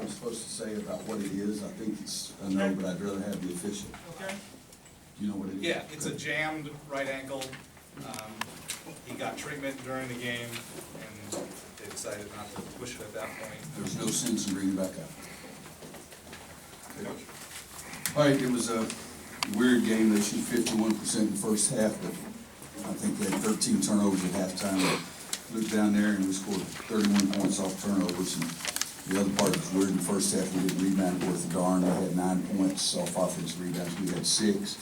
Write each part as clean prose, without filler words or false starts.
I'm supposed to say about what it is. I think it's a no, but I'd rather have the official. Okay. Do you know what it is? Yeah, it's a jammed right ankle. He got treatment during the game, and they decided not to push it at that point. There's no sense in bringing it back up. Okay. All right, it was a weird game. They shoot 51% in the first half, but I think they had 13 turnovers at halftime. I looked down there and we scored 31 points off turnovers. And the other part was weird. In the first half, we didn't rebound worth a darn. We had 9 points off offensive rebounds. We had 6.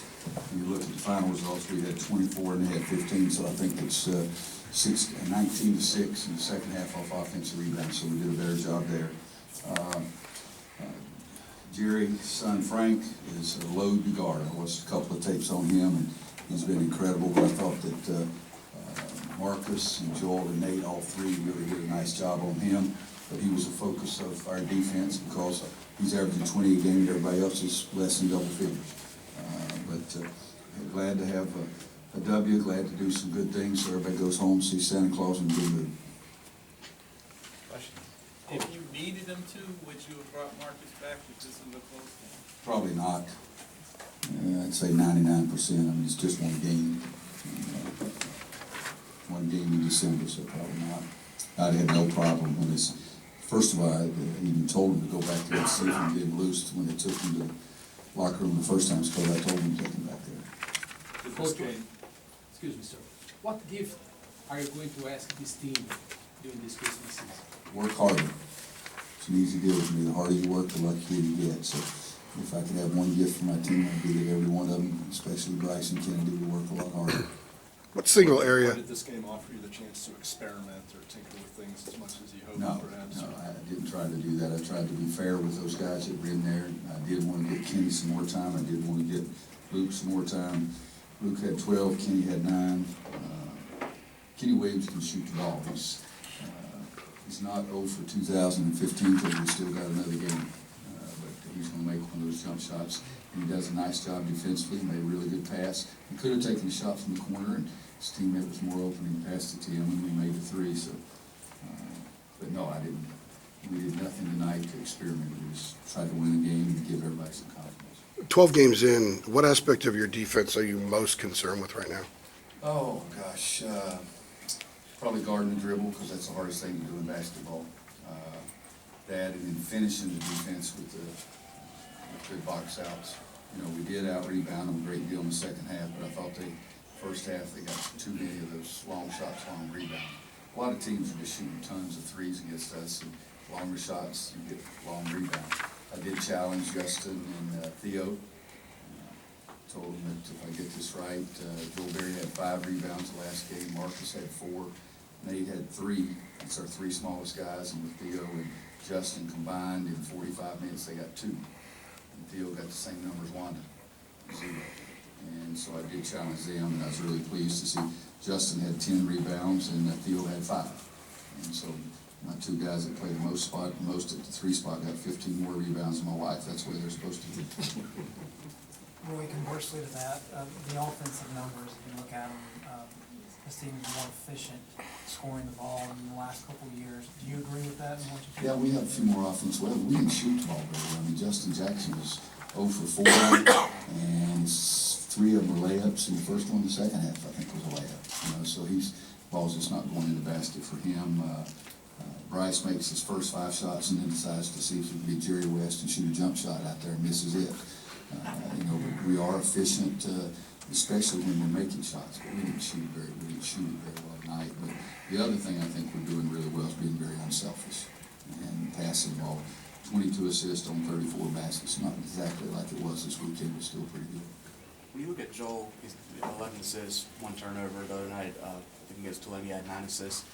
When you look at the final results, we had 24 and they had 15. So I think it's 19-6 in the second half off offensive rebounds. So we did a better job there. Jerry's son Frank is a load guard. I watched a couple of tapes on him, and he's been incredible. But I thought that Marcus and Joel and Nate, all three, really did a nice job on him. But he was a focus of our defense because he's averaging 20 a game, and everybody else is less than double figures. Glad to have a W. Glad to do some good things so everybody goes home, see Santa Claus, and good mood. If you needed him to, would you have brought Marcus back if this was a close game? Probably not. I'd say 99%. I mean, it's just one game. One game in December, so probably not. I had no problem when this. First of all, I even told him to go back there and see if he did loose when they took him to the locker room the first time. So I told him to take him back there. Coach, excuse me, sir. What gift are you going to ask this team during this Christmas season? Work harder. It's an easy deal with me. The harder you work, the luckier you get. So if I could have one gift for my team, I'd be that every one of them, especially Bryce and Kennedy, would work a lot harder. What single area? Did this game offer you the chance to experiment or tinker with things as much as you hoped, No, perhaps? no, I didn't try to do that. I tried to be fair with those guys that were in there. I did want to get Kenny some more time. I did want to get Luke some more time. Luke had 12, Kenny had 9. Kenny Williams can shoot the ball. He's not 0 for 2015 because we still got another game. But he's going to make one of those jump shots. And he does a nice job defensively. He made a really good pass. He could have taken a shot from the corner, and his teammate was more open. He passed it to him, and we made the 3. So, but no, I didn't. We did nothing tonight to experiment. We just tried to win a game and give everybody some confidence. 12 games in, what aspect of your defense are you most concerned with right now? Oh, gosh. Probably guarding the dribble because that's the hardest thing to do in basketball. That and then finishing the defense with the good box outs. You know, we did out-rebound them a great deal in the second half, but I thought first half they got too many of those long shots, long rebounds. A lot of teams are just shooting tons of threes against us, and longer shots, you get long rebounds. I did challenge Justin and Theo. Told him that if I get this right, Joel Berry had 5 rebounds the last game, Marcus had 4, Nate had 3. That's our 3 smallest guys, and with Theo and Justin combined in 45 minutes, they got 2. And Theo got the same number as Wanda, 0. And so I did challenge them, and I was really pleased to see Justin had 10 rebounds and Theo had 5. And so my 2 guys that played the most at the 3 spot got 15 more rebounds than my wife. That's the way they're supposed to be. Roy, conversely to that, the offensive numbers, if you look at them, this team is more efficient scoring the ball in the last couple of years. Do you agree with that? Yeah, we have a few more offense. Well, we didn't shoot the ball better. I mean, Justin Jackson was 0 for 4, and 3 of them were layups, and the first one, the second half, I think, was a layup. You know, so ball's just not going in the basket for him. Bryce makes his first 5 shots and then decides to see if he can get Jerry West and shoot a jump shot out there and misses it. You know, we are efficient, especially when we're making shots, but we didn't shoot it very well tonight. But the other thing I think we're doing really well is being very unselfish and passing the ball. 22 assists on 34 baskets, not exactly like it was this weekend, but still pretty good. When you look at Joel, he's 11 assists, 1 turnover the other night. I think against Tulane he had 9 assists.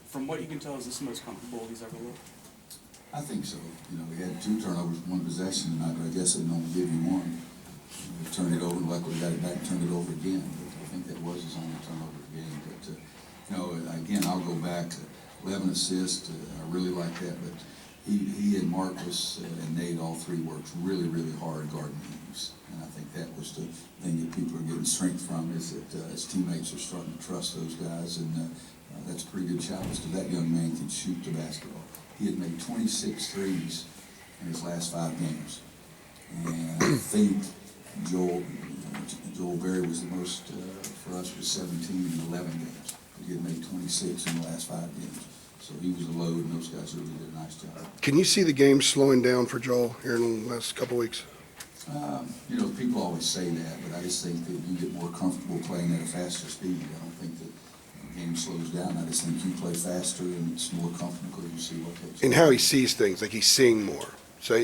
From what you can tell, is this the most comfortable he's ever looked? I think so. You know, we had 2 turnovers, 1 possession tonight, but I guess they'd only give you 1. We turned it over, and luckily we got it back and turned it over again. But I think that was his only turnover game. But, you know, again, I'll go back to 11 assists. I really like that. But he and Marcus and Nate, all 3 worked really, really hard guarding teams. And I think that was the thing that people are getting strength from, is that his teammates are starting to trust those guys. And that's a pretty good challenge because that young man can shoot the basketball. He had made 26 threes in his last 5 games. And I think Joel Berry was the most, for us, was 17 in 11 games. He had made 26 in the last 5 games. So he was a load, and those guys really did a nice job. Can you see the game slowing down for Joel here in the last couple weeks? You know, people always say that, but I just think that you get more comfortable playing at a faster speed. I don't think that the game slows down. I just think you play faster and it's more comfortable because you see what takes. And how he sees things, like he's seeing more. So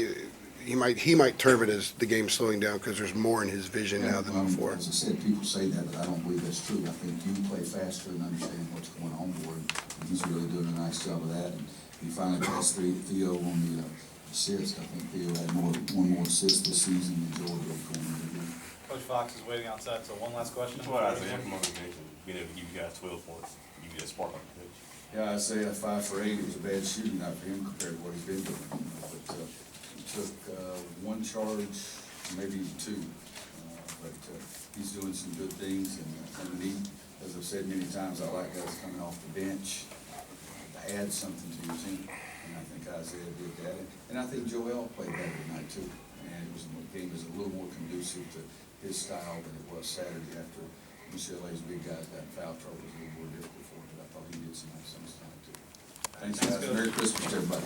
he might term it as the game slowing down because there's more in his vision now than before. As I said, people say that, but I don't believe that's true. I think you play faster and understand what's going on board. And he's really doing a nice job of that. And he finally passed Theo on the assist. I think Theo had one more assist this season than Joel did going into the game. Coach Fox is waiting outside, so one last question. That's what Isaiah from organization, being able to give you guys 12 points, give you that spark on the pitch. Yeah, Isaiah 5 for 8. It was a bad shooting night for him compared to what he's been doing. But he took 1 charge, maybe even 2. But he's doing some good things. And he, as I've said many times, I like guys coming off the bench to add something to your team. And I think Isaiah did that. And I think Joel played better tonight too. And the game was a little more conducive to his style than it was Saturday after UCLA's big guys got in foul trouble. It was a little more difficult for him, but I thought he did some nice things tonight too. Thanks, guys. Merry Christmas to everybody.